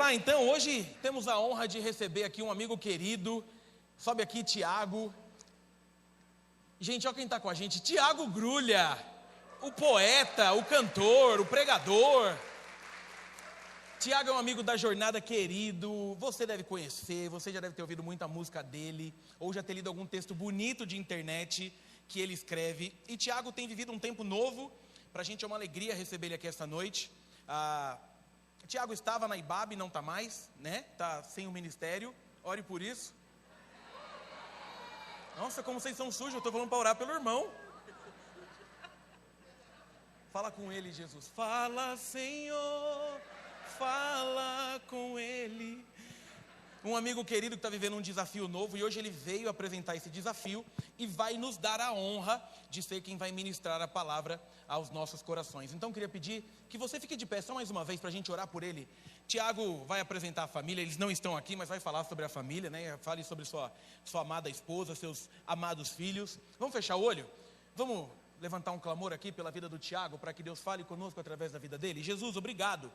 lá então, hoje temos a honra de receber aqui um amigo querido. Sobe aqui, Tiago. Gente, olha quem está com a gente, Tiago Grulha, o poeta, o cantor, o pregador. Tiago é um amigo da jornada querido, você deve conhecer, você já deve ter ouvido muita música dele, ou já ter lido algum texto bonito de internet que ele escreve. E Tiago tem vivido um tempo novo, para a gente é uma alegria receber ele aqui esta noite. Tiago estava na IBAB, não está mais, né? Está sem o ministério, ore por isso. Nossa, como vocês são sujos, eu estou falando para orar pelo irmão. Fala com ele, Jesus. Fala, Senhor, fala com ele. Um amigo querido que está vivendo um desafio novo, e hoje ele veio apresentar esse desafio e vai nos dar a honra de ser quem vai ministrar a palavra aos nossos corações. Então queria pedir que você fique de pé só mais uma vez para a gente orar por ele. Tiago vai apresentar a família, eles não estão aqui, mas vai falar sobre a família, né? Fale sobre sua amada esposa, seus amados filhos. Vamos fechar o olho? Vamos levantar um clamor aqui pela vida do Tiago, para que Deus fale conosco através da vida dele. Jesus, obrigado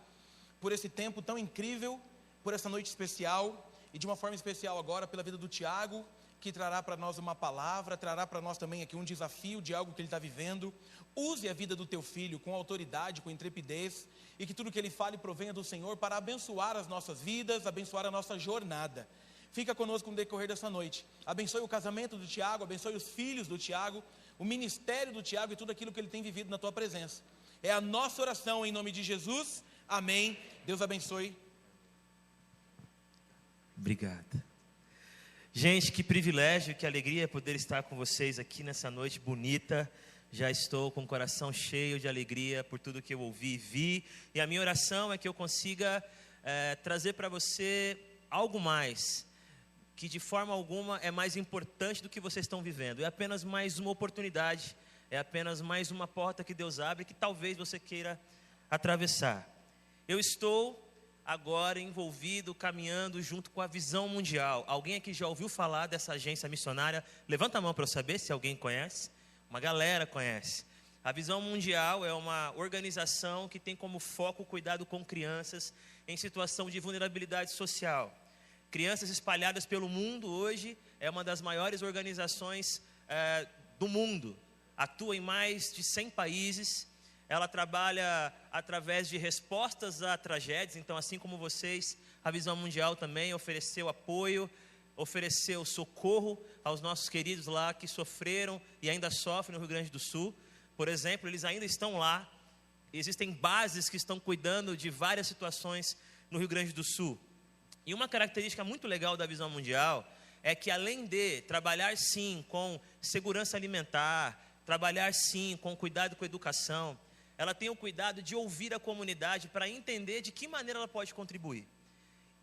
por esse tempo tão incrível, por essa noite especial, e de uma forma especial agora pela vida do Tiago, que trará para nós uma palavra, trará para nós também aqui um desafio de algo que ele está vivendo. Use a vida do teu filho com autoridade, com intrepidez, e que tudo que ele fale provenha do Senhor para abençoar as nossas vidas, abençoar a nossa jornada. Fica conosco no decorrer dessa noite. Abençoe o casamento do Tiago, abençoe os filhos do Tiago, o ministério do Tiago e tudo aquilo que ele tem vivido na tua presença. É a nossa oração em nome de Jesus. Amém. Deus abençoe. Obrigado. Gente, que privilégio, que alegria poder estar com vocês aqui nessa noite bonita. Já estou com o coração cheio de alegria por tudo que eu ouvi e vi. E a minha oração é que eu consiga trazer para você algo mais, que de forma alguma é mais importante do que vocês estão vivendo. É apenas mais uma oportunidade, é apenas mais uma porta que Deus abre, que talvez você queira atravessar. Eu estou agora envolvido, caminhando junto com a Visão Mundial. Alguém aqui já ouviu falar dessa agência missionária? Levanta a mão para eu saber se alguém conhece. Uma galera conhece. A Visão Mundial é uma organização que tem como foco o cuidado com crianças em situação de vulnerabilidade social. Crianças espalhadas pelo mundo hoje, é uma das maiores organizações do mundo. Atua em mais de 100 países. Ela trabalha através de respostas a tragédias. Então, assim como vocês, a Visão Mundial também ofereceu apoio, ofereceu socorro aos nossos queridos lá que sofreram e ainda sofrem no Rio Grande do Sul. Por exemplo, eles ainda estão lá. Existem bases que estão cuidando de várias situações no Rio Grande do Sul. E uma característica muito legal da Visão Mundial é que, além de trabalhar sim com segurança alimentar, trabalhar sim com cuidado com educação, ela tem o cuidado de ouvir a comunidade para entender de que maneira ela pode contribuir.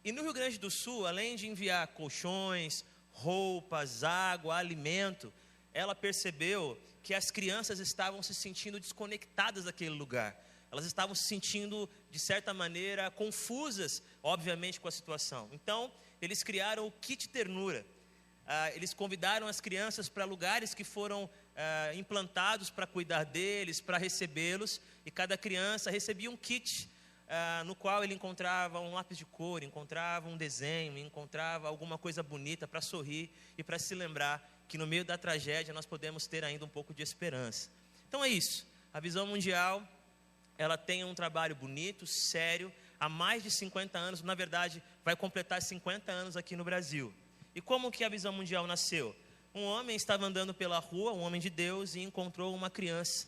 E no Rio Grande do Sul, além de enviar colchões, roupas, água, alimento, ela percebeu que as crianças estavam se sentindo desconectadas daquele lugar. Elas estavam se sentindo, de certa maneira, confusas, obviamente, com a situação. Então, eles criaram o Kit Ternura. Eles convidaram as crianças para lugares que foram implantados para cuidar deles, para recebê-los, e cada criança recebia um kit no qual ele encontrava um lápis de cor, encontrava um desenho, encontrava alguma coisa bonita para sorrir e para se lembrar que no meio da tragédia nós podemos ter ainda um pouco de esperança. Então é isso, a Visão Mundial, ela tem um trabalho bonito, sério, há mais de 50 anos, na verdade vai completar 50 anos aqui no Brasil. E como que a Visão Mundial nasceu? Um homem estava andando pela rua, um homem de Deus, e encontrou uma criança.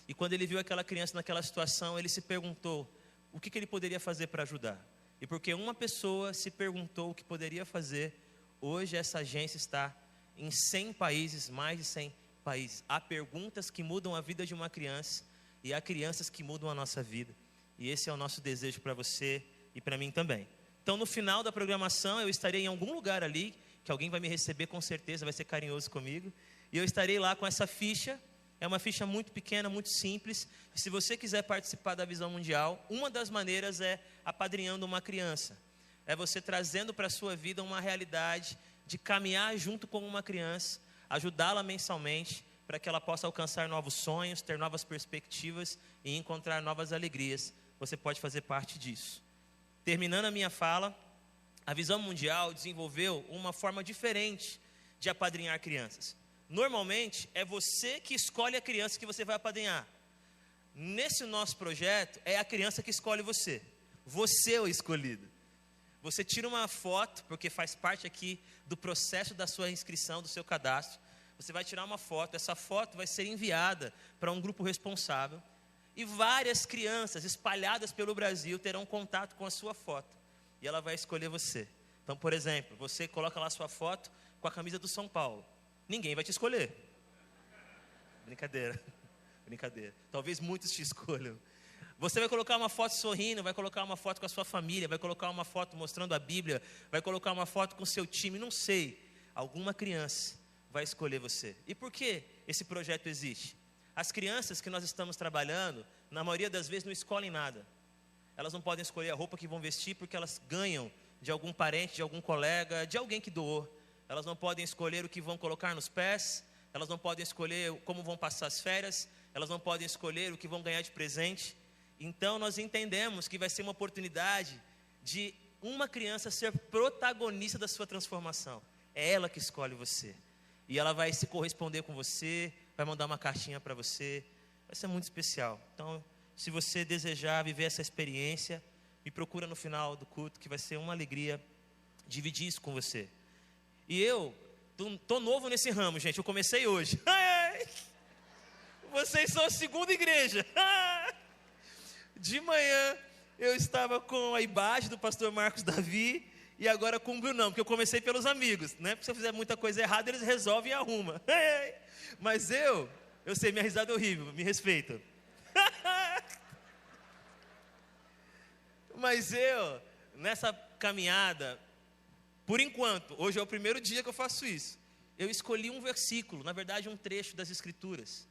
E quando ele viu aquela criança naquela situação, ele se perguntou o que ele poderia fazer para ajudar. E porque uma pessoa se perguntou o que poderia fazer, hoje essa agência está em 100 países, mais de 100 países. Há perguntas que mudam a vida de uma criança e há crianças que mudam a nossa vida. E esse é o nosso desejo para você e para mim também. Então, no final da programação, eu estarei em algum lugar ali, que alguém vai me receber com certeza, vai ser carinhoso comigo, e eu estarei lá com essa ficha. É uma ficha muito pequena, muito simples. E se você quiser participar da Visão Mundial, uma das maneiras é apadrinhando uma criança. É você trazendo para a sua vida uma realidade de caminhar junto com uma criança, ajudá-la mensalmente, para que ela possa alcançar novos sonhos, ter novas perspectivas e encontrar novas alegrias. Você pode fazer parte disso. terminando a minha fala, a Visão Mundial desenvolveu uma forma diferente de apadrinhar crianças. Normalmente, é você que escolhe a criança que você vai apadrinhar. Nesse nosso projeto, é a criança que escolhe você. Você é o escolhido. Você tira uma foto, porque faz parte aqui do processo da sua inscrição, do seu cadastro. Você vai tirar uma foto, essa foto vai ser enviada para um grupo responsável. E várias crianças espalhadas pelo Brasil terão contato com a sua foto. E ela vai escolher você. Então, por exemplo, você coloca lá a sua foto com a camisa do São Paulo. Ninguém vai te escolher. Brincadeira. Brincadeira. Talvez muitos te escolham. Você vai colocar uma foto sorrindo, vai colocar uma foto com a sua família, vai colocar uma foto mostrando a Bíblia, vai colocar uma foto com o seu time, não sei. Alguma criança vai escolher você. E por que esse projeto existe? As crianças que nós estamos trabalhando, na maioria das vezes não escolhem nada. Elas não podem escolher a roupa que vão vestir porque elas ganham de algum parente, de algum colega, de alguém que doou. Elas não podem escolher o que vão colocar nos pés, elas não podem escolher como vão passar as férias, elas não podem escolher o que vão ganhar de presente. Então nós entendemos que vai ser uma oportunidade de uma criança ser protagonista da sua transformação. É ela que escolhe você. E ela vai se corresponder com você, vai mandar uma cartinha para você. Vai ser muito especial. Então, se você desejar viver essa experiência, me procura no final do culto, que vai ser uma alegria dividir isso com você. E eu tô novo nesse ramo, gente. Eu comecei hoje. Vocês são a segunda igreja. De manhã eu estava com a Ibage do pastor Marcos Davi e agora com o Brunão, porque eu comecei pelos amigos, né? Porque se eu fizer muita coisa errada, eles resolvem e arrumam. Mas eu sei, minha risada é horrível, me respeita. Mas eu, nessa caminhada, por enquanto, hoje é o primeiro dia que eu faço isso, eu escolhi um versículo, na verdade um trecho das Escrituras,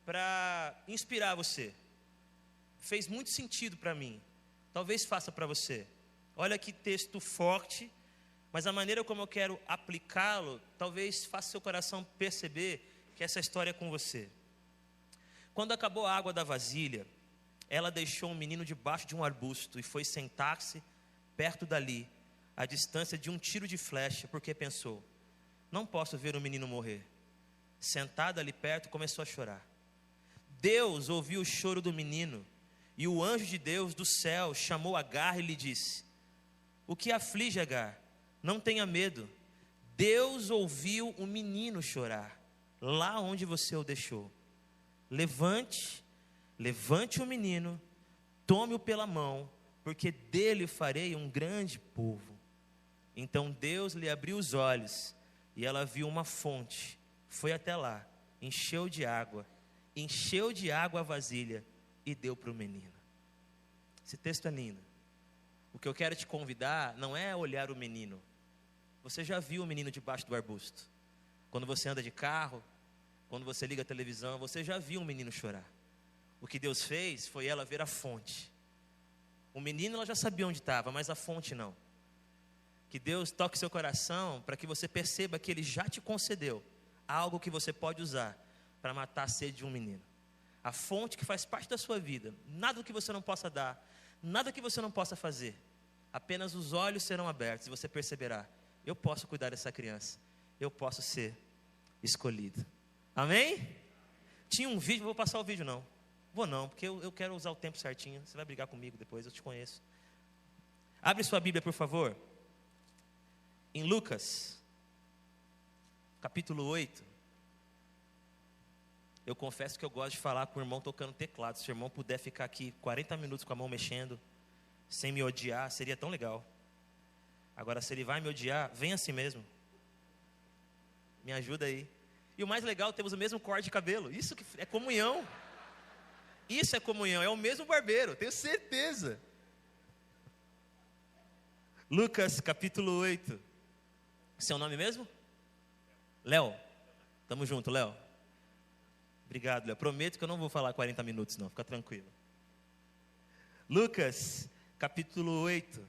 para inspirar você. Fez muito sentido para mim, talvez faça para você. Olha que texto forte, mas a maneira como eu quero aplicá-lo, talvez faça seu coração perceber que essa história é com você. Quando acabou a água da vasilha, ela deixou um menino debaixo de um arbusto e foi sentar-se perto dali, à distância de um tiro de flecha, porque pensou: não posso ver o menino morrer. Sentada ali perto, começou a chorar. Deus ouviu o choro do menino, e o anjo de Deus do céu chamou Agar e lhe disse: o que aflige Agar? Não tenha medo. Deus ouviu o menino chorar, lá onde você o deixou. Levante o menino, tome-o pela mão, porque dele farei um grande povo. Então Deus lhe abriu os olhos, e ela viu uma fonte, foi até lá, encheu de água a vasilha, e deu para o menino. Esse texto é lindo. O que eu quero te convidar não é olhar o menino. Você já viu o menino debaixo do arbusto? Quando você anda de carro, quando você liga a televisão, você já viu um menino chorar. O que Deus fez foi ela ver a fonte. O menino ela já sabia onde estava, mas a fonte não. Que Deus toque seu coração para que você perceba que Ele já te concedeu algo que você pode usar para matar a sede de um menino. A fonte que faz parte da sua vida. Nada que você não possa dar, nada que você não possa fazer. Apenas os olhos serão abertos e você perceberá: eu posso cuidar dessa criança, eu posso ser escolhido. Amém? Tinha um vídeo, não vou passar o vídeo não. Vou não, porque eu quero usar o tempo certinho. Você vai brigar comigo depois, eu te conheço. Abre sua Bíblia, por favor. Em Lucas, capítulo 8. Eu confesso que eu gosto de falar com o irmão tocando teclado. Se o irmão puder ficar aqui 40 minutos com a mão mexendo, sem me odiar, seria tão legal. Agora, se ele vai me odiar, vem assim mesmo. Me ajuda aí. E o mais legal, temos o mesmo corte de cabelo. Isso que é comunhão. Isso é comunhão, é o mesmo barbeiro, tenho certeza. Lucas capítulo 8. Seu nome mesmo? Léo. Tamo junto, Léo. Obrigado, Léo. Prometo que eu não vou falar 40 minutos não, fica tranquilo. Lucas capítulo 8,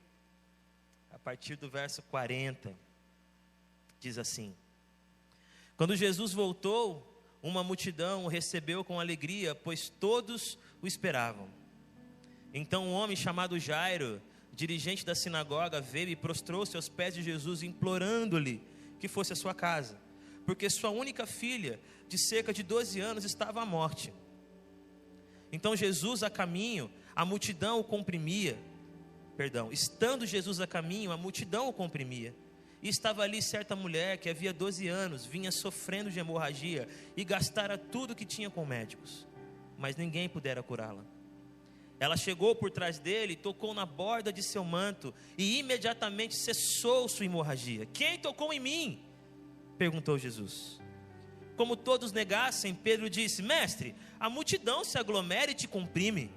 a partir do verso 40, diz assim: quando Jesus voltou, uma multidão o recebeu com alegria, pois todos o esperavam. Então um homem chamado Jairo, dirigente da sinagoga veio e prostrou-se aos pés de Jesus, implorando-lhe que fosse à sua casa, porque sua única filha, de cerca de 12 anos, estava à morte. Então Jesus a caminho, a multidão o comprimia. Estando Jesus a caminho, a multidão o comprimia. E estava ali certa mulher que havia 12 anos, vinha sofrendo de hemorragia e gastara tudo que tinha com médicos, mas ninguém pudera curá-la. Ela chegou por trás dele, tocou na borda de seu manto e imediatamente cessou sua hemorragia. Quem tocou em mim? Perguntou Jesus. Como todos negassem, Pedro disse: Mestre, a multidão se aglomera e te comprime.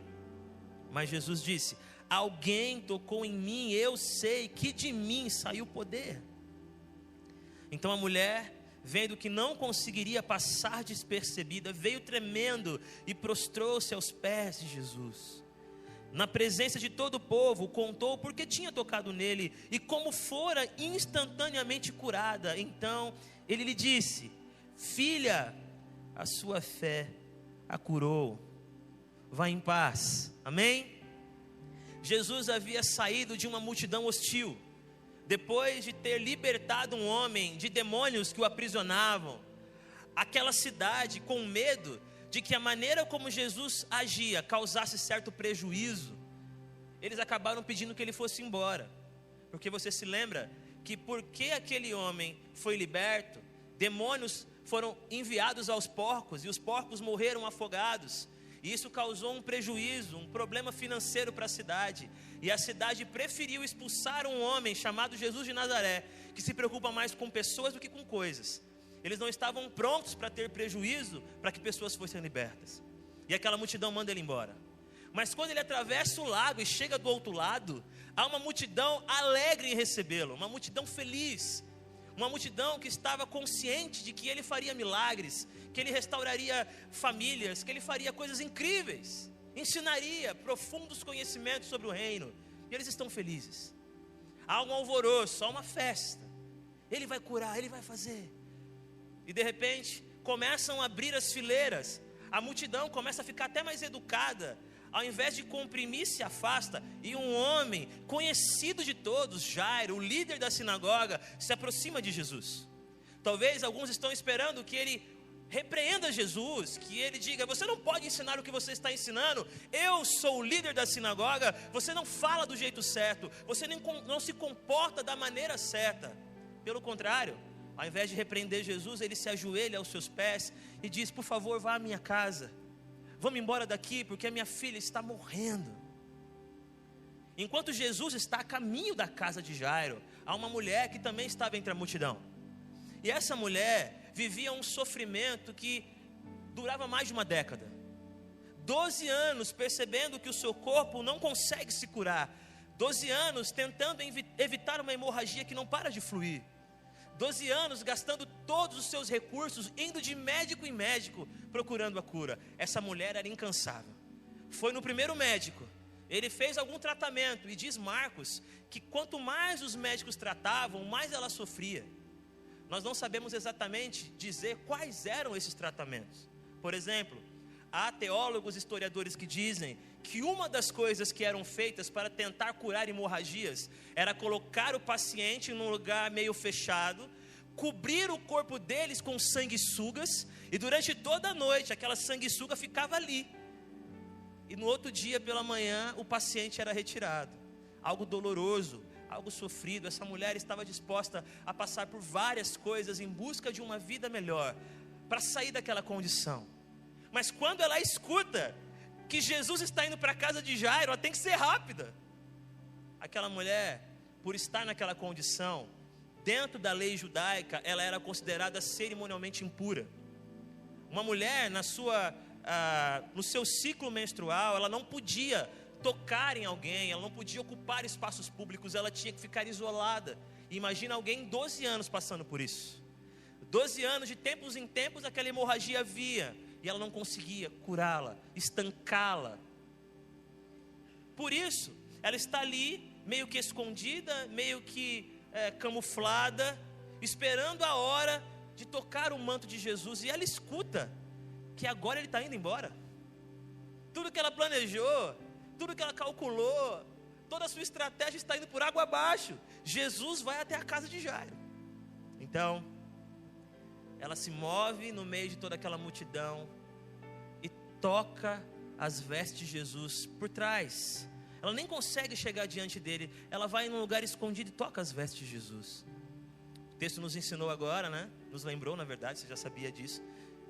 Mas Jesus disse: alguém tocou em mim, eu sei que de mim saiu poder. Então a mulher, vendo que não conseguiria passar despercebida, veio tremendo e prostrou-se aos pés de Jesus. Na presença de todo o povo, contou porque tinha tocado nele e como fora instantaneamente curada. Então ele lhe disse: filha, a sua fé a curou, vá em paz. Amém? Jesus havia saído de uma multidão hostil, depois de ter libertado um homem de demônios que o aprisionavam. Aquela cidade, com medo de que a maneira como Jesus agia causasse certo prejuízo, eles acabaram pedindo que ele fosse embora. Porque você se lembra que porque aquele homem foi liberto, demônios foram enviados aos porcos, e os porcos morreram afogados. E isso causou um prejuízo, um problema financeiro para a cidade. E a cidade preferiu expulsar um homem chamado Jesus de Nazaré, que se preocupa mais com pessoas do que com coisas. Eles não estavam prontos para ter prejuízo, para que pessoas fossem libertas. E aquela multidão manda ele embora. Mas quando ele atravessa o lago e chega do outro lado, há uma multidão alegre em recebê-lo, uma multidão feliz. Uma multidão que estava consciente de que ele faria milagres, que ele restauraria famílias, que ele faria coisas incríveis, ensinaria profundos conhecimentos sobre o reino. E eles estão felizes. Há um alvoroço, há uma festa. Ele vai curar, ele vai fazer. E de repente começam a abrir as fileiras. A multidão começa a ficar até mais educada. Ao invés de comprimir, se afasta. E um homem conhecido de todos, Jairo, o líder da sinagoga, se aproxima de Jesus. Talvez alguns estão esperando que ele repreenda Jesus, que ele diga: você não pode ensinar o que você está ensinando, eu sou o líder da sinagoga, você não fala do jeito certo, você não se comporta da maneira certa. Pelo contrário, ao invés de repreender Jesus, ele se ajoelha aos seus pés e diz: por favor, vá à minha casa, vamos embora daqui porque a minha filha está morrendo. Enquanto Jesus está a caminho da casa de Jairo, há uma mulher que também estava entre a multidão. E essa mulher vivia um sofrimento que durava mais de uma década. 12 anos percebendo que o seu corpo não consegue se curar. 12 anos tentando evitar uma hemorragia que não para de fluir. 12 anos gastando todos os seus recursos, indo de médico em médico, procurando a cura. Essa mulher era incansável. Foi no primeiro médico, ele fez algum tratamento, e diz Marcos, que quanto mais os médicos tratavam, mais ela sofria. Nós não sabemos exatamente dizer quais eram esses tratamentos. Por exemplo, há teólogos e historiadores que dizem que uma das coisas que eram feitas para tentar curar hemorragias era colocar o paciente num lugar meio fechado, cobrir o corpo deles com sanguessugas, e durante toda a noite aquela sanguessuga ficava ali. E no outro dia pela manhã o paciente era retirado. Algo doloroso, algo sofrido. Essa mulher estava disposta a passar por várias coisas em busca de uma vida melhor, para sair daquela condição. Mas quando ela escuta que Jesus está indo para a casa de Jairo, ela tem que ser rápida. Aquela mulher, por estar naquela condição, dentro da lei judaica, ela era considerada cerimonialmente impura. Uma mulher no seu ciclo menstrual, ela não podia tocar em alguém, ela não podia ocupar espaços públicos, ela tinha que ficar isolada. E imagina alguém 12 anos passando por isso. 12 anos, de tempos em tempos, aquela hemorragia havia, e ela não conseguia curá-la, estancá-la. Por isso, ela está ali, meio que escondida, meio que camuflada, esperando a hora de tocar o manto de Jesus. E ela escuta que agora ele está indo embora. Tudo que ela planejou, tudo que ela calculou, toda a sua estratégia está indo por água abaixo. Jesus vai até a casa de Jairo. Então, ela se move no meio de toda aquela multidão e toca as vestes de Jesus por trás. Ela nem consegue chegar diante dele. Ela vai em um lugar escondido e toca as vestes de Jesus. O texto nos ensinou agora, né? Nos lembrou, na verdade, você já sabia disso,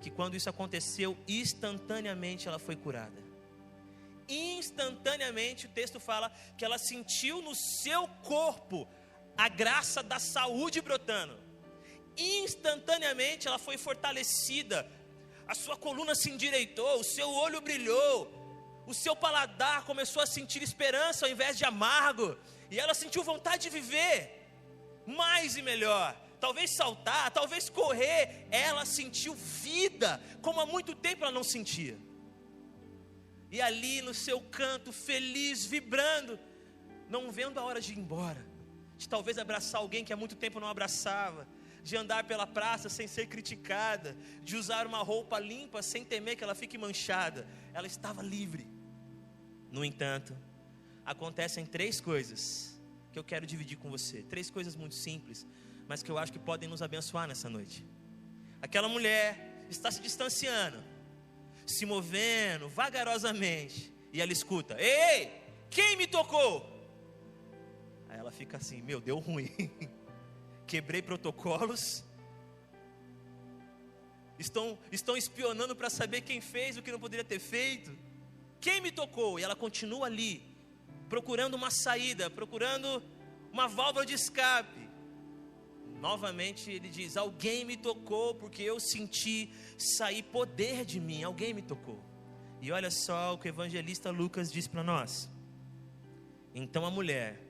que quando isso aconteceu, instantaneamente ela foi curada. Instantaneamente, o texto fala que ela sentiu no seu corpo a graça da saúde brotando. Instantaneamente ela foi fortalecida, a sua coluna se endireitou, o seu olho brilhou, o seu paladar começou a sentir esperança ao invés de amargo, e ela sentiu vontade de viver mais e melhor, talvez saltar, talvez correr. Ela sentiu vida, como há muito tempo ela não sentia. E ali no seu canto, feliz, vibrando, não vendo a hora de ir embora, de talvez abraçar alguém que há muito tempo não abraçava, de andar pela praça sem ser criticada, de usar uma roupa limpa sem temer que ela fique manchada. Ela estava livre. No entanto, acontecem 3 coisas que eu quero dividir com você. 3 coisas muito simples, mas que eu acho que podem nos abençoar nessa noite. Aquela mulher está se distanciando, se movendo vagarosamente, e ela escuta: ei, quem me tocou? Aí ela fica assim: meu, deu ruim. Quebrei protocolos, estão espionando para saber quem fez o que não poderia ter feito. Quem me tocou? E ela continua ali, procurando uma saída, procurando uma válvula de escape. Novamente ele diz: alguém me tocou, porque eu senti sair poder de mim. Alguém me tocou. E olha só o que o evangelista Lucas diz para nós. Então a mulher,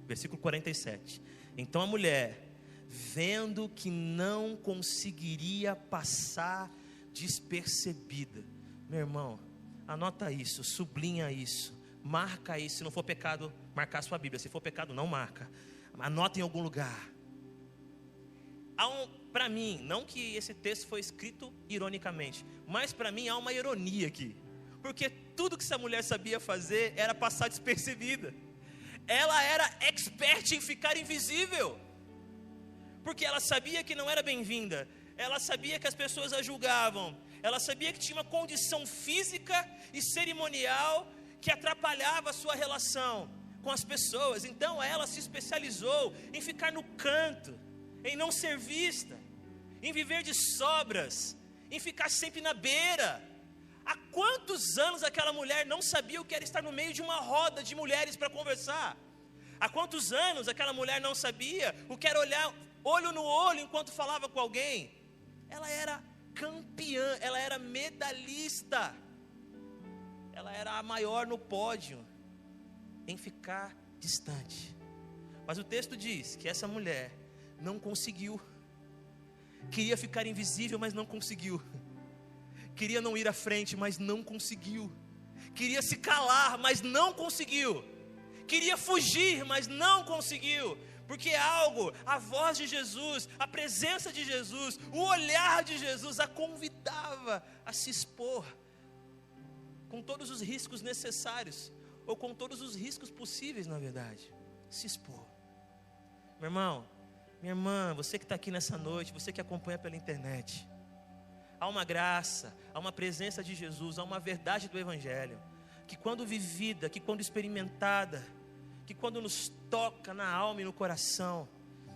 versículo 47, então a mulher, vendo que não conseguiria passar despercebida. Meu irmão, anota isso, sublinha isso, marca isso. Se não for pecado, marcar a sua Bíblia. Se for pecado, não marca, anota em algum lugar. Para mim, não que esse texto foi escrito ironicamente, mas para mim há uma ironia aqui, porque tudo que essa mulher sabia fazer era passar despercebida. Ela era expert em ficar invisível, porque ela sabia que não era bem-vinda, ela sabia que as pessoas a julgavam, ela sabia que tinha uma condição física e cerimonial que atrapalhava a sua relação com as pessoas. Então ela se especializou em ficar no canto, em não ser vista, em viver de sobras, em ficar sempre na beira. Há quantos anos aquela mulher não sabia o que era estar no meio de uma roda de mulheres para conversar? Há quantos anos aquela mulher não sabia o que era olhar olho no olho enquanto falava com alguém? Ela era campeã, ela era medalhista, ela era a maior no pódio em ficar distante. Mas o texto diz que essa mulher não conseguiu. Queria ficar invisível, mas não conseguiu. Queria não ir à frente, mas não conseguiu. Queria se calar, mas não conseguiu. Queria fugir, mas não conseguiu. Porque algo, a voz de Jesus, a presença de Jesus, o olhar de Jesus a convidava a se expor, com todos os riscos necessários, ou com todos os riscos possíveis, na verdade. Se expor. Meu irmão, minha irmã, você que está aqui nessa noite, você que acompanha pela internet, há uma graça, há uma presença de Jesus, há uma verdade do Evangelho, que quando vivida, que quando experimentada, que quando nos toca na alma e no coração,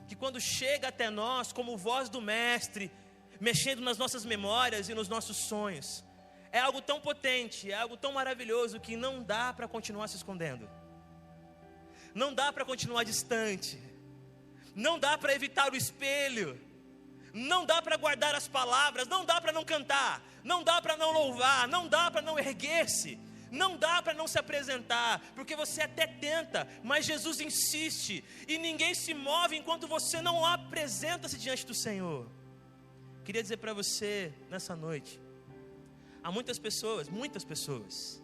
que quando chega até nós como voz do Mestre, mexendo nas nossas memórias e nos nossos sonhos, é algo tão potente, é algo tão maravilhoso, que não dá para continuar se escondendo, não dá para continuar distante, não dá para evitar o espelho, não dá para guardar as palavras, não dá para não cantar, não dá para não louvar, não dá para não erguer-se, não dá para não se apresentar, porque você até tenta, mas Jesus insiste, e ninguém se move enquanto você não apresenta-se diante do Senhor. Queria dizer para você nessa noite, há muitas pessoas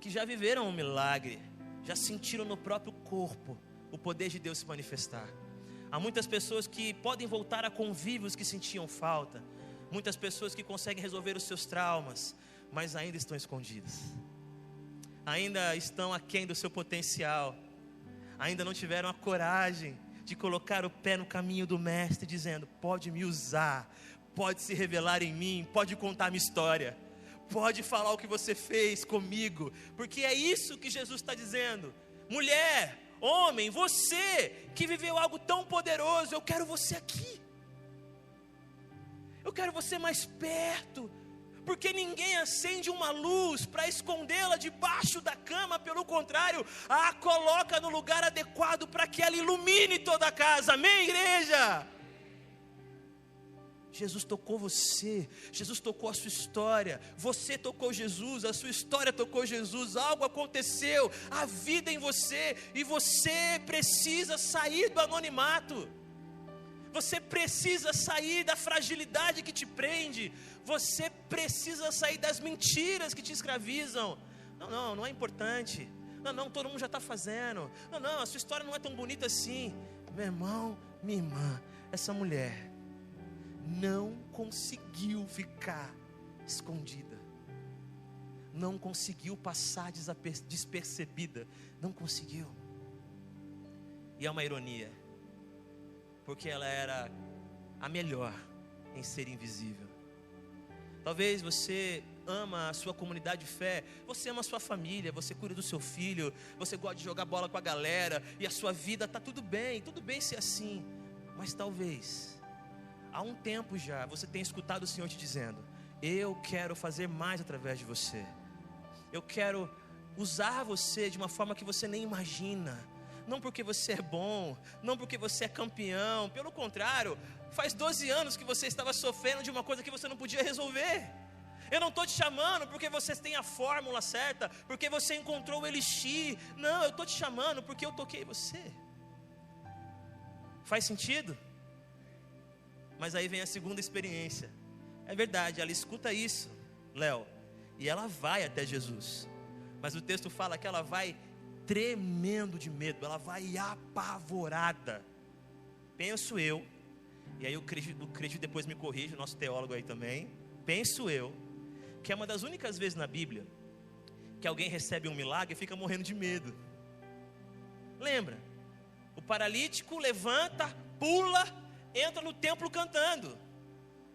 que já viveram um milagre, já sentiram no próprio corpo o poder de Deus se manifestar. Há muitas pessoas que podem voltar a convívios que sentiam falta, muitas pessoas que conseguem resolver os seus traumas, mas ainda estão escondidas, ainda estão aquém do seu potencial, ainda não tiveram a coragem de colocar o pé no caminho do Mestre, dizendo: pode me usar, pode se revelar em mim, pode contar minha história, pode falar o que você fez comigo, porque é isso que Jesus está dizendo. Mulher, homem, você que viveu algo tão poderoso, eu quero você aqui, eu quero você mais perto, porque ninguém acende uma luz para escondê-la debaixo da cama, pelo contrário, a coloca no lugar adequado para que ela ilumine toda a casa. Amém, igreja? Jesus tocou você, Jesus tocou a sua história, você tocou Jesus, a sua história tocou Jesus, algo aconteceu, a vida em você, e você precisa sair do anonimato, você precisa sair da fragilidade que te prende, você precisa sair das mentiras que te escravizam. Não é importante, não, todo mundo já está fazendo, não, a sua história não é tão bonita assim. Meu irmão, minha irmã, essa mulher não conseguiu ficar escondida, não conseguiu passar despercebida, não conseguiu. E é uma ironia, porque ela era a melhor em ser invisível. Talvez você ama a sua comunidade de fé, você ama a sua família, você cuida do seu filho, você gosta de jogar bola com a galera, e a sua vida está tudo bem ser assim, mas talvez há um tempo já você tem escutado o Senhor te dizendo: eu quero fazer mais através de você, eu quero usar você de uma forma que você nem imagina, não porque você é bom, não porque você é campeão, pelo contrário, faz 12 anos que você estava sofrendo de uma coisa que você não podia resolver. Eu não estou te chamando porque você tem a fórmula certa, porque você encontrou o elixir, não, eu estou te chamando porque eu toquei você. Faz sentido? Mas aí vem a segunda experiência. É verdade, ela escuta isso, Léo, e ela vai até Jesus. Mas o texto fala que ela vai tremendo de medo, ela vai apavorada. Penso eu, e aí o Cristo depois me corrige, o nosso teólogo aí também. Penso eu, que é uma das únicas vezes na Bíblia que alguém recebe um milagre e fica morrendo de medo. Lembra? O paralítico levanta, pula, entra no templo cantando.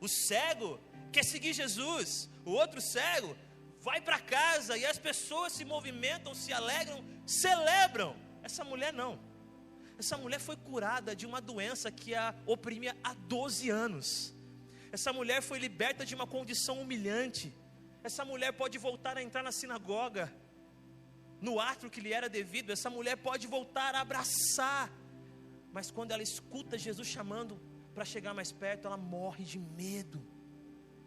O cego quer seguir Jesus. O outro cego vai para casa e as pessoas se movimentam, se alegram, celebram. Essa mulher não. Essa mulher foi curada de uma doença que a oprimia há 12 anos. Essa mulher foi liberta de uma condição humilhante. Essa mulher pode voltar a entrar na sinagoga, no átrio que lhe era devido. Essa mulher pode voltar a abraçar. Mas quando ela escuta Jesus chamando para chegar mais perto, ela morre de medo.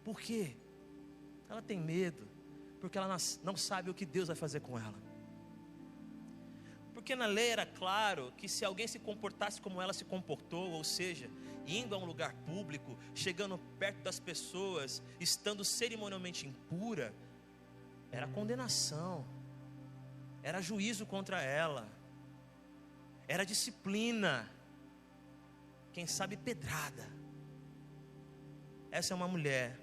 Por quê? Ela tem medo porque ela não sabe o que Deus vai fazer com ela. Porque na lei era claro que se alguém se comportasse como ela se comportou, ou seja, indo a um lugar público, chegando perto das pessoas, estando cerimonialmente impura, era condenação, era juízo contra ela, era disciplina, quem sabe pedrada. Essa é uma mulher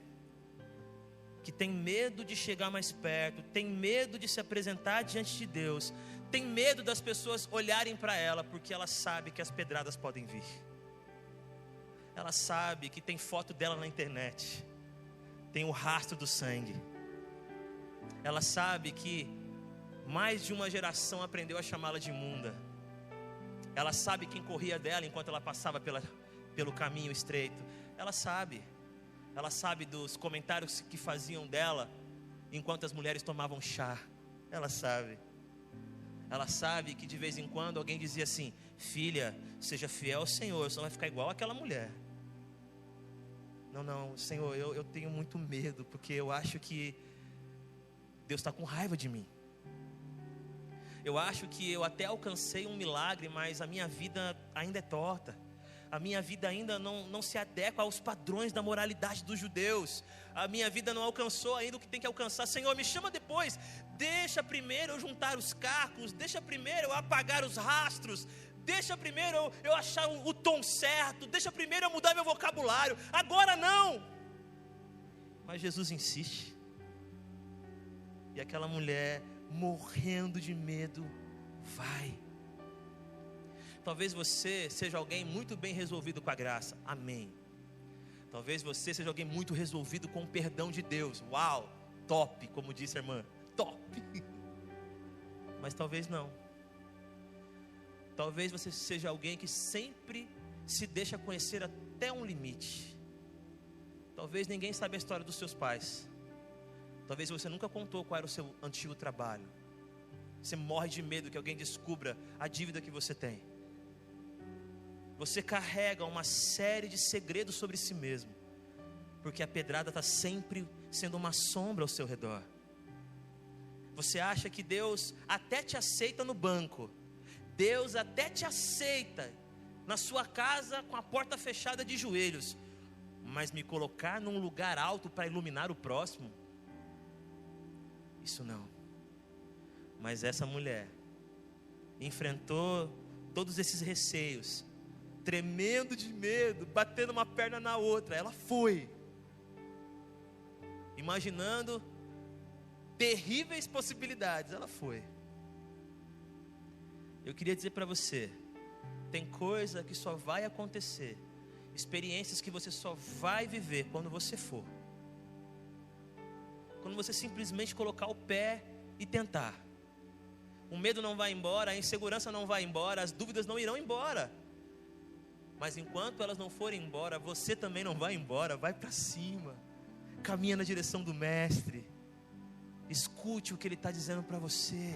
que tem medo de chegar mais perto, tem medo de se apresentar diante de Deus, tem medo das pessoas olharem para ela, porque ela sabe que as pedradas podem vir. Ela sabe que tem foto dela na internet, tem o rastro do sangue. Ela sabe que mais de uma geração aprendeu a chamá-la de imunda. Ela sabe quem corria dela enquanto ela passava pelo caminho estreito. Ela sabe dos comentários que faziam dela enquanto as mulheres tomavam chá. Ela sabe que de vez em quando alguém dizia assim: filha, seja fiel ao Senhor, senão vai ficar igual aquela mulher. Não, Senhor, eu tenho muito medo, porque eu acho que Deus está com raiva de mim. Eu acho que eu até alcancei um milagre, mas a minha vida ainda é torta. A minha vida ainda não se adequa aos padrões da moralidade dos judeus. A minha vida não alcançou ainda o que tem que alcançar. Senhor, me chama depois. Deixa primeiro eu juntar os cacos. Deixa primeiro eu apagar os rastros. Deixa primeiro eu achar o tom certo. Deixa primeiro eu mudar meu vocabulário. Agora não. Mas Jesus insiste. E aquela mulher, morrendo de medo, vai. Talvez você seja alguém muito bem resolvido com a graça. Amém. Talvez você seja alguém muito resolvido com o perdão de Deus. Uau, top, como disse a irmã, top. Mas talvez não. Talvez você seja alguém que sempre se deixa conhecer até um limite. Talvez ninguém saiba a história dos seus pais. Talvez você nunca contou qual era o seu antigo trabalho. Você morre de medo que alguém descubra a dívida que você tem. Você carrega uma série de segredos sobre si mesmo, porque a pedrada está sempre sendo uma sombra ao seu redor. Você acha que Deus até te aceita no banco, Deus até te aceita na sua casa com a porta fechada de joelhos, mas me colocar num lugar alto para iluminar o próximo, isso não. Mas essa mulher enfrentou todos esses receios, tremendo de medo, batendo uma perna na outra. Ela foi, imaginando terríveis possibilidades. Ela foi. Eu queria dizer para você, tem coisa que só vai acontecer, experiências que você só vai viver quando você for. Quando você simplesmente colocar o pé e tentar. O medo não vai embora, a insegurança não vai embora, as dúvidas não irão embora. Mas enquanto elas não forem embora, você também não vai embora. Vai para cima, caminha na direção do Mestre, escute o que Ele está dizendo para você.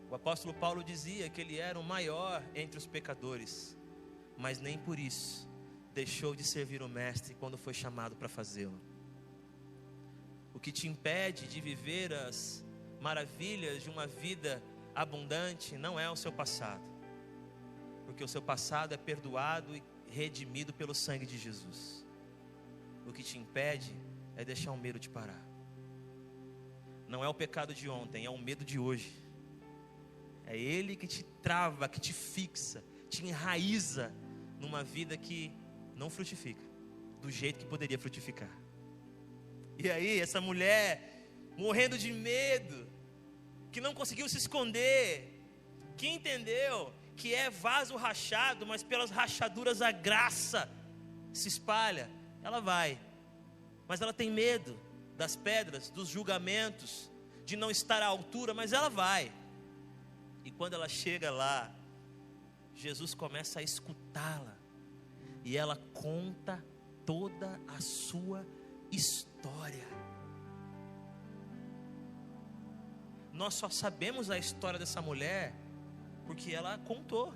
O apóstolo Paulo dizia que ele era o maior entre os pecadores, mas nem por isso deixou de servir o Mestre quando foi chamado para fazê-lo. O que te impede de viver as maravilhas de uma vida abundante não é o seu passado, porque o seu passado é perdoado e redimido pelo sangue de Jesus. O que te impede é deixar o medo te parar. Não é o pecado de ontem, é o medo de hoje. É ele que te trava, que te fixa, te enraiza numa vida que não frutifica do jeito que poderia frutificar. E aí essa mulher, morrendo de medo, que não conseguiu se esconder, que entendeu que é vaso rachado, mas pelas rachaduras a graça se espalha. Ela vai, mas ela tem medo das pedras, dos julgamentos, de não estar à altura, mas ela vai. E quando ela chega lá, Jesus começa a escutá-la, e ela conta toda a sua história. Nós só sabemos a história dessa mulher porque ela contou.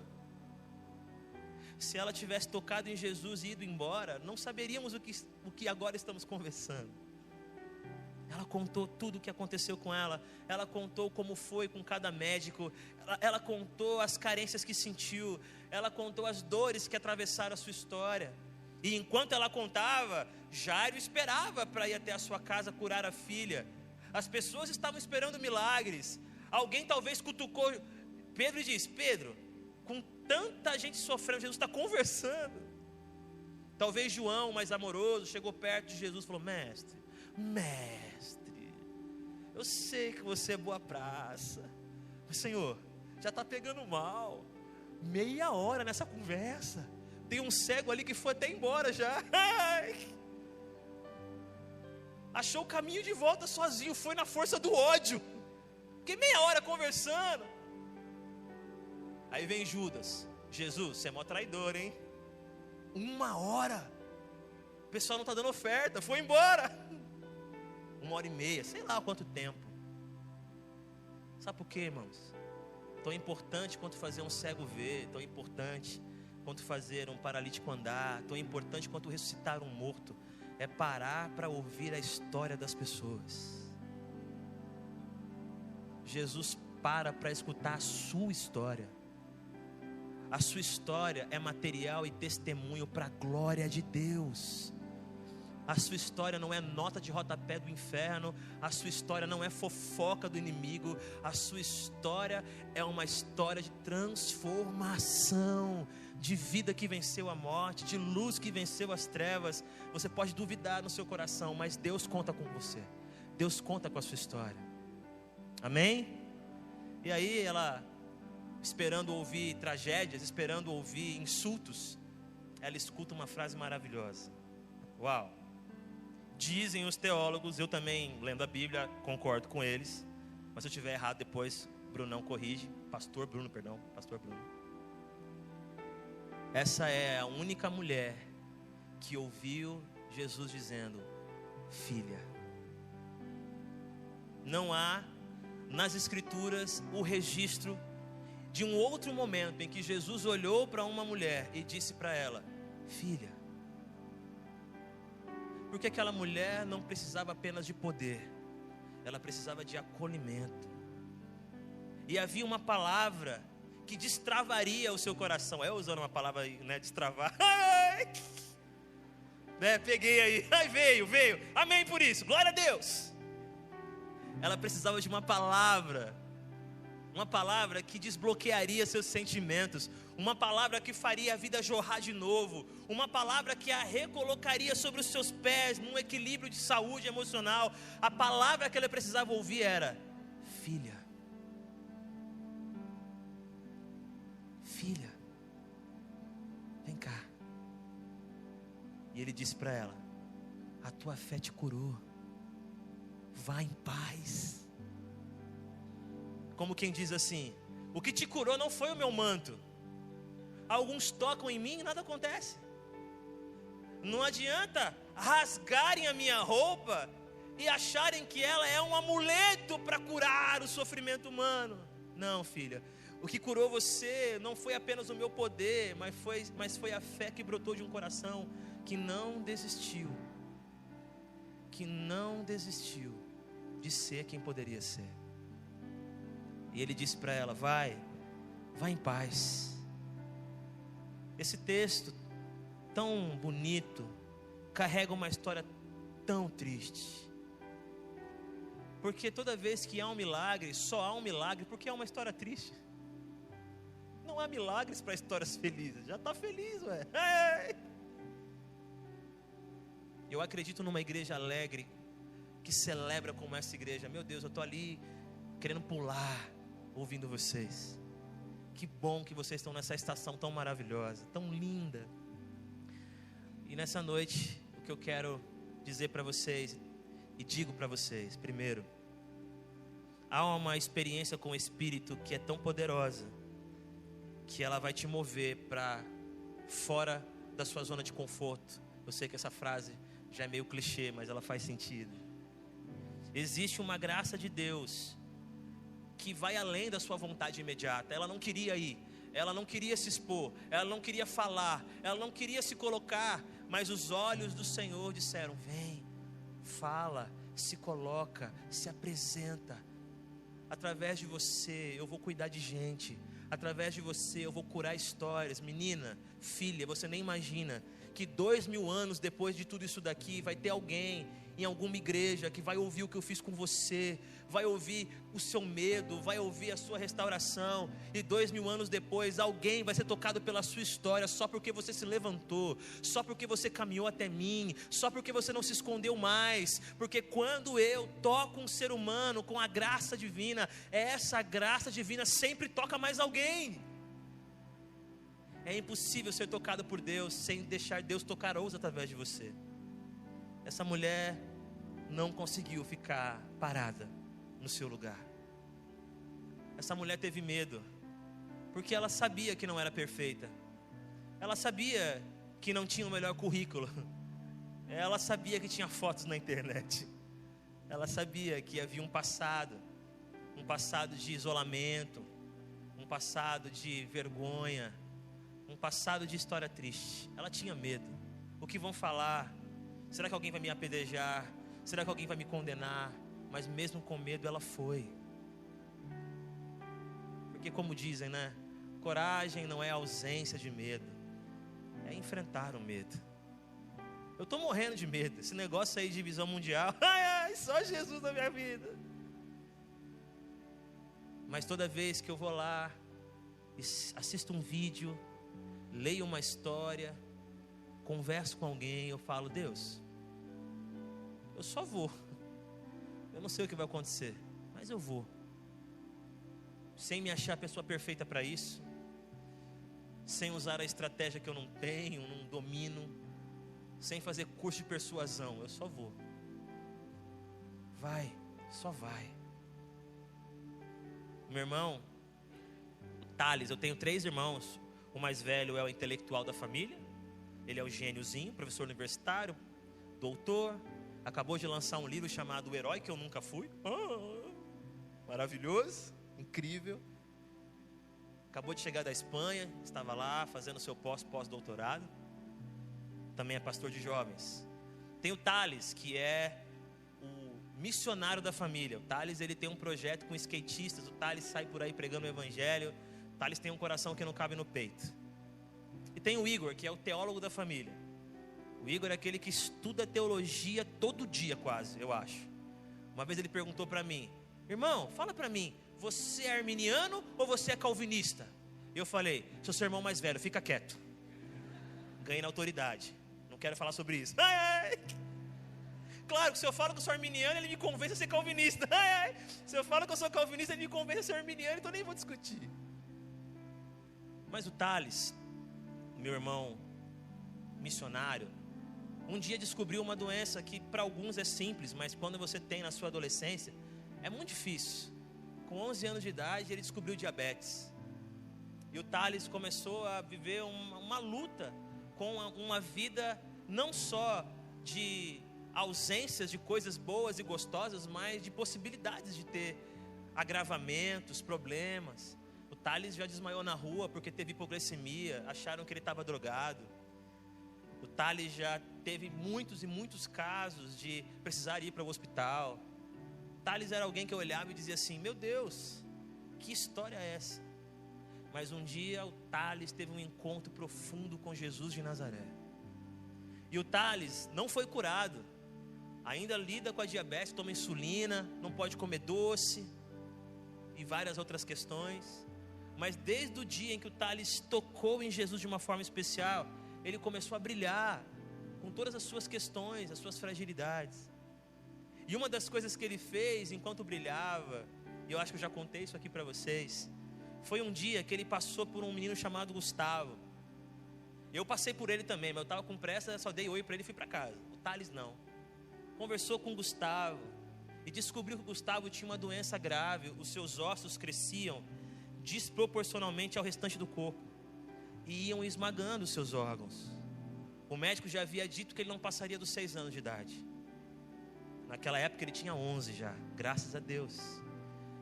Se ela tivesse tocado em Jesus e ido embora, não saberíamos o que agora estamos conversando. Ela contou tudo o que aconteceu com ela. Ela contou como foi com cada médico. Ela contou as carências que sentiu. Ela contou as dores que atravessaram a sua história. E enquanto ela contava, Jairo esperava para ir até a sua casa curar a filha. As pessoas estavam esperando milagres. Alguém talvez cutucou Pedro e disse: Pedro, com tanta gente sofrendo, Jesus está conversando. Talvez João, mais amoroso, chegou perto de Jesus e falou: Mestre, eu sei que você é boa praça, mas Senhor, já está pegando mal. Meia hora nessa conversa. Tem um cego ali que foi até embora já. Achou o caminho de volta sozinho, foi na força do ódio. Fiquei meia hora conversando. Aí vem Judas: Jesus, você é mó traidor, hein? 1 hora. O pessoal não está dando oferta, foi embora. 1h30, sei lá quanto tempo. Sabe por quê, irmãos? Tão importante quanto fazer um cego ver, tão importante quanto fazer um paralítico andar, tão importante quanto ressuscitar um morto, é parar para ouvir a história das pessoas. Jesus para escutar a sua história. A sua história é material e testemunho para a glória de Deus. A sua história não é nota de rodapé do inferno. A sua história não é fofoca do inimigo. A sua história é uma história de transformação, de vida que venceu a morte, de luz que venceu as trevas. Você pode duvidar no seu coração, mas Deus conta com você. Deus conta com a sua história. Amém? E aí ela esperando ouvir tragédias, esperando ouvir insultos, ela escuta uma frase maravilhosa. Uau! Dizem os teólogos, eu também, lendo a Bíblia, concordo com eles, mas se eu estiver errado depois, Brunão corrige, pastor Bruno. Essa é a única mulher que ouviu Jesus dizendo: filha. Não há nas Escrituras o registro de um outro momento em que Jesus olhou para uma mulher e disse para ela: filha. Porque aquela mulher não precisava apenas de poder, ela precisava de acolhimento. E havia uma palavra que destravaria o seu coração. Eu usando uma palavra aí, né, destravar. Né, peguei aí. Ai, veio. Amém por isso. Glória a Deus. Ela precisava de uma palavra que desbloquearia seus sentimentos, uma palavra que faria a vida jorrar de novo, uma palavra que a recolocaria sobre os seus pés, num equilíbrio de saúde emocional. A palavra que ela precisava ouvir era: filha. Filha, vem cá. E ele disse para ela: a tua fé te curou, vá em paz. Como quem diz assim: o que te curou não foi o meu manto. Alguns tocam em mim e nada acontece. Não adianta rasgarem a minha roupa e acharem que ela é um amuleto para curar o sofrimento humano. Não, filha, o que curou você não foi apenas o meu poder, mas foi a fé que brotou de um coração que não desistiu de ser quem poderia ser. E ele disse para ela: vai em paz. Esse texto tão bonito carrega uma história tão triste, porque toda vez que há um milagre, só há um milagre porque é uma história triste. Não há milagres para histórias felizes. Já está feliz, ué. Eu acredito numa igreja alegre, que celebra como essa igreja. Meu Deus, eu estou ali querendo pular, ouvindo vocês. Que bom que vocês estão nessa estação tão maravilhosa, tão linda. E nessa noite, o que eu quero dizer para vocês, e digo para vocês: primeiro, há uma experiência com o Espírito que é tão poderosa, que ela vai te mover para fora da sua zona de conforto. Eu sei que essa frase já é meio clichê, mas ela faz sentido. Existe uma graça de Deus que vai além da sua vontade imediata. Ela não queria ir, ela não queria se expor, ela não queria falar, ela não queria se colocar, mas os olhos do Senhor disseram: vem, fala, se coloca, se apresenta. Através de você eu vou cuidar de gente, através de você eu vou curar histórias. Menina, filha, você nem imagina que 2000 anos depois de tudo isso daqui, vai ter alguém em alguma igreja que vai ouvir o que eu fiz com você, vai ouvir o seu medo, vai ouvir a sua restauração, e 2000 anos depois alguém vai ser tocado pela sua história, só porque você se levantou, só porque você caminhou até mim, só porque você não se escondeu mais. Porque quando eu toco um ser humano com a graça divina, essa graça divina sempre toca mais alguém. É impossível ser tocado por Deus sem deixar Deus tocar outros através de você. Essa mulher não conseguiu ficar parada no seu lugar. Essa mulher teve medo, porque ela sabia que não era perfeita. Ela sabia que não tinha o melhor currículo. Ela sabia que tinha fotos na internet. Ela sabia que havia um passado de isolamento, um passado de vergonha, um passado de história triste. Ela tinha medo. O que vão falar? Será que alguém vai me apedrejar? Será que alguém vai me condenar? Mas mesmo com medo ela foi. Porque como dizem, né? Coragem não é ausência de medo, é enfrentar o medo. Eu estou morrendo de medo. Esse negócio aí de visão mundial, só Jesus na minha vida. Mas toda vez que eu vou lá, assisto um vídeo, leio uma história, converso com alguém, eu falo: Deus, eu só vou. Eu não sei o que vai acontecer, mas eu vou. sem me achar a pessoa perfeita para isso, sem usar a estratégia que eu não tenho, não domino, sem fazer curso de persuasão. Eu só vou. Vai, só vai. Meu irmão, Thales, eu tenho 3 irmãos. O mais velho é o intelectual da família. Ele é o gêniozinho, professor universitário, doutor. Acabou de lançar um livro chamado O Herói que Eu Nunca Fui. Maravilhoso, incrível. Acabou de chegar da Espanha, estava lá fazendo seu pós-doutorado. Também é pastor de jovens. Tem o Thales, que é o missionário da família. O Thales, ele tem um projeto com skatistas. O Thales sai por aí pregando o evangelho. O Thales tem um coração que não cabe no peito. E tem o Igor, que é o teólogo da família. O Igor é aquele que estuda teologia todo dia quase, eu acho. Uma vez ele perguntou para mim: irmão, fala para mim, você é arminiano ou você é calvinista? Eu falei: sou seu irmão mais velho, fica quieto. Ganhei na autoridade. Não quero falar sobre isso. Ai, ai. Claro que se eu falo que eu sou arminiano, ele me convence a ser calvinista. Ai, ai. Se eu falo que eu sou calvinista, ele me convence a ser arminiano, então nem vou discutir. Mas o Thales, meu irmão missionário, um dia descobriu uma doença que para alguns é simples, mas quando você tem na sua adolescência, é muito difícil. Com 11 anos de idade, ele descobriu diabetes. E o Thales começou a viver uma luta com uma vida não só de ausências de coisas boas e gostosas, mas de possibilidades de ter agravamentos, problemas. O Thales já desmaiou na rua porque teve hipoglicemia, acharam que ele estava drogado. O Thales já teve muitos e muitos casos de precisar ir para o hospital. O Thales era alguém que eu olhava e dizia assim: meu Deus, que história é essa? Mas um dia o Thales teve um encontro profundo com Jesus de Nazaré. E o Thales não foi curado. Ainda lida com a diabetes, toma insulina, não pode comer doce e várias outras questões. Mas desde o dia em que o Thales tocou em Jesus de uma forma especial, ele começou a brilhar com todas as suas questões, as suas fragilidades. E uma das coisas que ele fez enquanto brilhava, e eu acho que eu já contei isso aqui para vocês, foi um dia que ele passou por um menino chamado Gustavo. Eu passei por ele também, mas eu estava com pressa, só dei oi para ele e fui para casa. O Thales não. Conversou com o Gustavo e descobriu que o Gustavo tinha uma doença grave. Os seus ossos cresciam desproporcionalmente ao restante do corpo e iam esmagando os seus órgãos. O médico já havia dito que ele não passaria dos 6 anos de idade. Naquela época ele tinha 11 já, graças a Deus.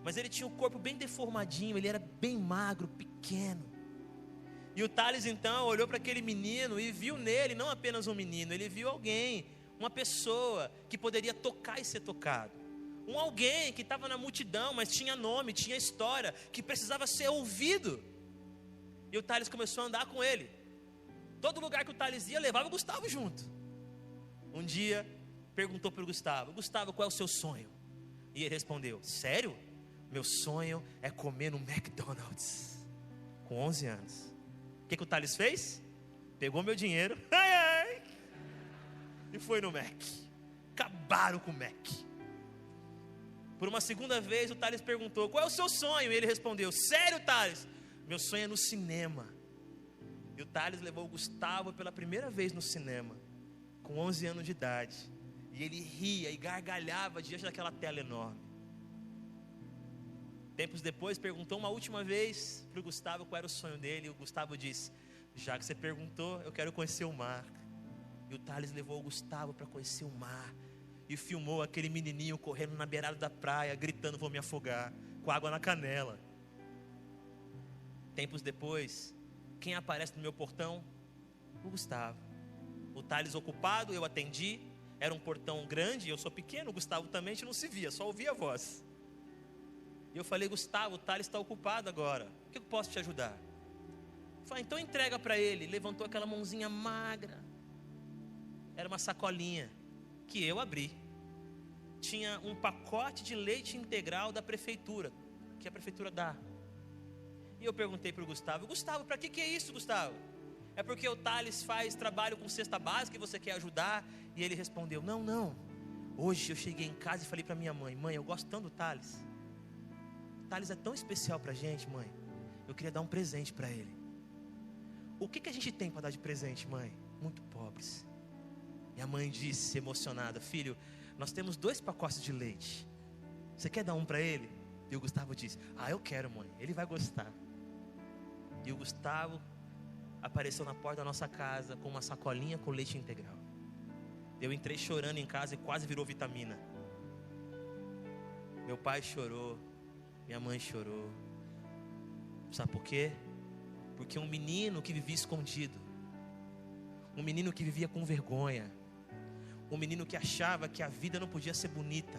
Mas ele tinha o corpo bem deformadinho, ele era bem magro, pequeno. E o Thales então olhou para aquele menino e viu nele não apenas um menino, ele viu alguém, uma pessoa que poderia tocar e ser tocado. Um alguém que estava na multidão, mas tinha nome, tinha história, que precisava ser ouvido. E o Thales começou a andar com ele. Todo lugar que o Thales ia, levava o Gustavo junto. Um dia, perguntou para o Gustavo: Gustavo, qual é o seu sonho? E ele respondeu: sério? Meu sonho é comer no McDonald's. Com 11 anos. O que o Thales fez? Pegou meu dinheiro e foi no Mac. Acabaram com o Mac. Por uma segunda vez o Thales perguntou: qual é o seu sonho? E ele respondeu: sério, Thales? Meu sonho é no cinema. E o Thales levou o Gustavo pela primeira vez no cinema, com 11 anos de idade. E ele ria e gargalhava diante daquela tela enorme. Tempos depois perguntou uma última vez para o Gustavo qual era o sonho dele. E o Gustavo disse: já que você perguntou, eu quero conhecer o mar. E o Thales levou o Gustavo para conhecer o mar. E filmou aquele menininho correndo na beirada da praia, gritando: vou me afogar, com água na canela. Tempos depois, quem aparece no meu portão? O Gustavo. O Thales ocupado, eu atendi. Era um portão grande, eu sou pequeno, o Gustavo também, a gente não se via, só ouvia a voz. E eu falei: Gustavo, o Thales está ocupado agora, o que eu posso te ajudar? Eu falei: então entrega para ele. Levantou aquela mãozinha magra. Era uma sacolinha que eu abri. Tinha um pacote de leite integral da prefeitura, que a prefeitura dá. E eu perguntei para o Gustavo: Gustavo, para que é isso, Gustavo? É porque o Thales faz trabalho com cesta básica e você quer ajudar? E ele respondeu: não. Hoje eu cheguei em casa e falei para minha mãe: mãe, eu gosto tanto do Thales. Thales é tão especial para a gente, mãe. Eu queria dar um presente para ele. O que a gente tem para dar de presente, mãe? Muito pobres. E a mãe disse, emocionada: filho, nós temos 2 pacotes de leite. Você quer dar um para ele? E o Gustavo disse: eu quero, mãe, ele vai gostar. E o Gustavo apareceu na porta da nossa casa com uma sacolinha com leite integral. Eu entrei chorando em casa e quase virou vitamina. Meu pai chorou, minha mãe chorou. Sabe por quê? Porque um menino que vivia escondido, um menino que vivia com vergonha, um menino que achava que a vida não podia ser bonita,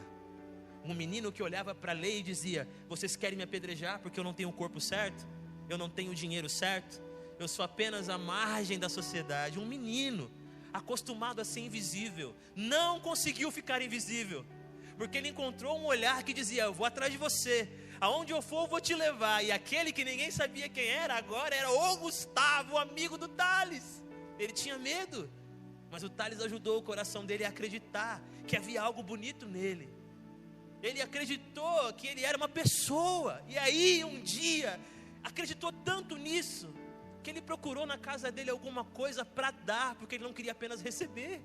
um menino que olhava para a lei e dizia: vocês querem me apedrejar porque eu não tenho o corpo certo, eu não tenho o dinheiro certo, eu sou apenas a margem da sociedade. Um menino acostumado a ser invisível, não conseguiu ficar invisível, porque ele encontrou um olhar que dizia: eu vou atrás de você, aonde eu for eu vou te levar. E aquele que ninguém sabia quem era agora era o Gustavo, amigo do Thales. Ele tinha medo, mas o Thales ajudou o coração dele a acreditar que havia algo bonito nele. Ele acreditou que ele era uma pessoa. E aí um dia acreditou tanto nisso que ele procurou na casa dele alguma coisa para dar, porque ele não queria apenas receber.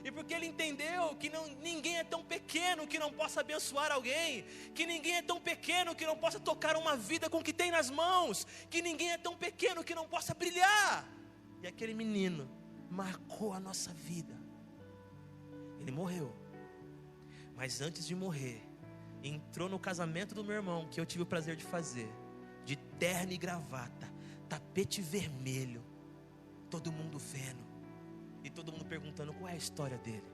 E porque ele entendeu que ninguém é tão pequeno que não possa abençoar alguém, que ninguém é tão pequeno que não possa tocar uma vida com o que tem nas mãos, que ninguém é tão pequeno que não possa brilhar. E aquele menino marcou a nossa vida. Ele morreu, mas antes de morrer, entrou no casamento do meu irmão, que eu tive o prazer de fazer, de terno e gravata, tapete vermelho, todo mundo vendo, e todo mundo perguntando qual é a história dele.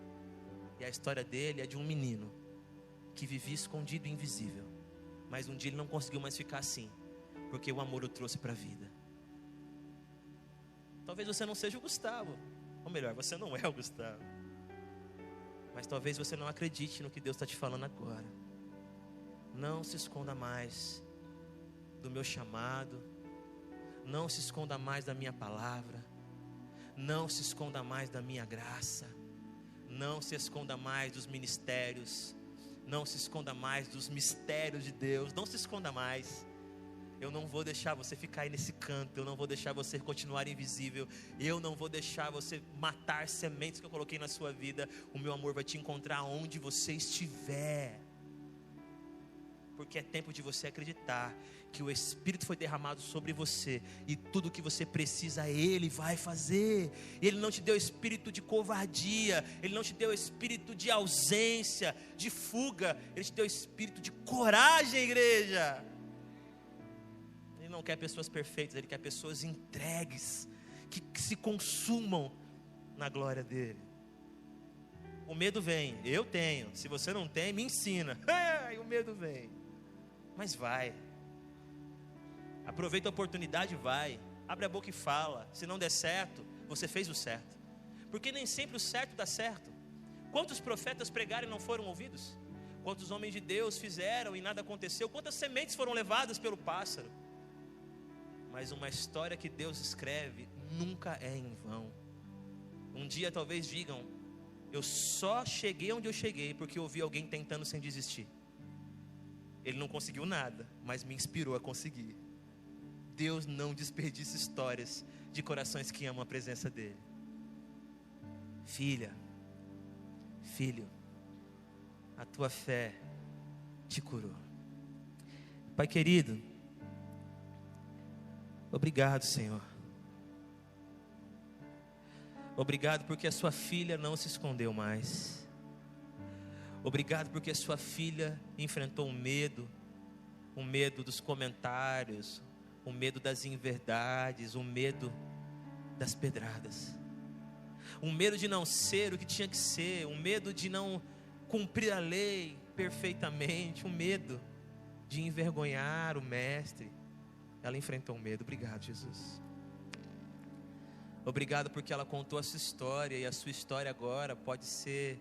E a história dele é de um menino que vivia escondido e invisível, mas um dia ele não conseguiu mais ficar assim, porque o amor o trouxe para a vida. Talvez você não seja o Gustavo, ou melhor, você não é o Gustavo, mas talvez você não acredite no que Deus está te falando agora. Não se esconda mais do meu chamado, não se esconda mais da minha palavra, não se esconda mais da minha graça, não se esconda mais dos ministérios, não se esconda mais dos mistérios de Deus, não se esconda mais. Eu não vou deixar você ficar aí nesse canto, eu não vou deixar você continuar invisível, eu não vou deixar você matar sementes que eu coloquei na sua vida. O meu amor vai te encontrar onde você estiver, porque é tempo de você acreditar que o Espírito foi derramado sobre você, e tudo que você precisa Ele vai fazer. Ele não te deu espírito de covardia, Ele não te deu espírito de ausência, de fuga, Ele te deu espírito de coragem, igreja. Ele não quer pessoas perfeitas, Ele quer pessoas entregues, que se consumam na glória dEle. O medo vem, eu tenho, se você não tem, me ensina. O medo vem, mas vai. Aproveita a oportunidade, vai. Abre a boca e fala. Se não der certo, você fez o certo, porque nem sempre o certo dá certo. Quantos profetas pregaram e não foram ouvidos? Quantos homens de Deus fizeram e nada aconteceu? Quantas sementes foram levadas pelo pássaro? Mas uma história que Deus escreve nunca é em vão. Um dia talvez digam: eu só cheguei onde eu cheguei porque eu vi alguém tentando sem desistir. Ele não conseguiu nada, mas me inspirou a conseguir. Deus não desperdiça histórias de corações que amam a presença dEle. Filha, filho, a tua fé te curou. Pai querido, obrigado, Senhor. Obrigado porque a sua filha não se escondeu mais. Obrigado porque a sua filha enfrentou o medo dos comentários, o medo das inverdades, o medo das pedradas, o medo de não ser o que tinha que ser, o medo de não cumprir a lei perfeitamente, o medo de envergonhar o mestre. Ela enfrentou o medo. Obrigado, Jesus. Obrigado porque ela contou a sua história, e a sua história agora pode ser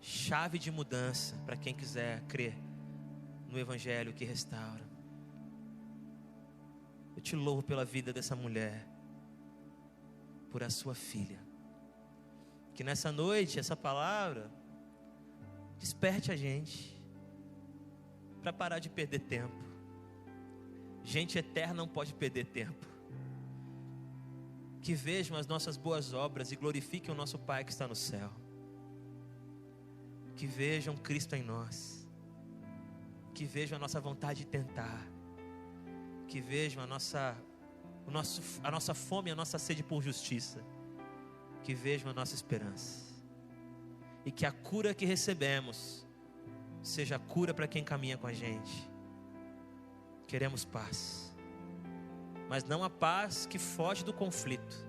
chave de mudança para quem quiser crer no Evangelho que restaura. Eu te louvo pela vida dessa mulher, por a sua filha. Que nessa noite essa palavra desperte a gente para parar de perder tempo. Gente eterna não pode perder tempo. Que vejam as nossas boas obras e glorifiquem o nosso Pai que está no céu. Que vejam Cristo em nós. Que vejam a nossa vontade de tentar. Que vejam a nossa fome, a nossa sede por justiça. Que vejam a nossa esperança. E que a cura que recebemos seja a cura para quem caminha com a gente. Queremos paz, mas não a paz que foge do conflito,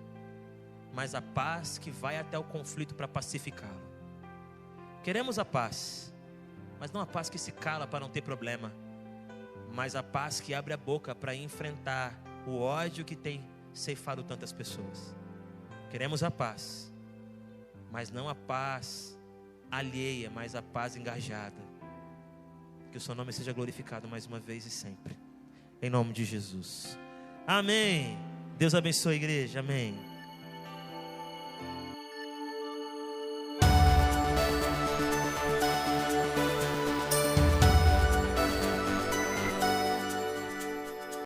mas a paz que vai até o conflito para pacificá-lo. Queremos a paz, mas não a paz que se cala para não ter problema, mas a paz que abre a boca para enfrentar o ódio que tem ceifado tantas pessoas. Queremos a paz, mas não a paz alheia, mas a paz engajada. Que o seu nome seja glorificado mais uma vez e sempre. Em nome de Jesus. Amém. Deus abençoe a igreja. Amém.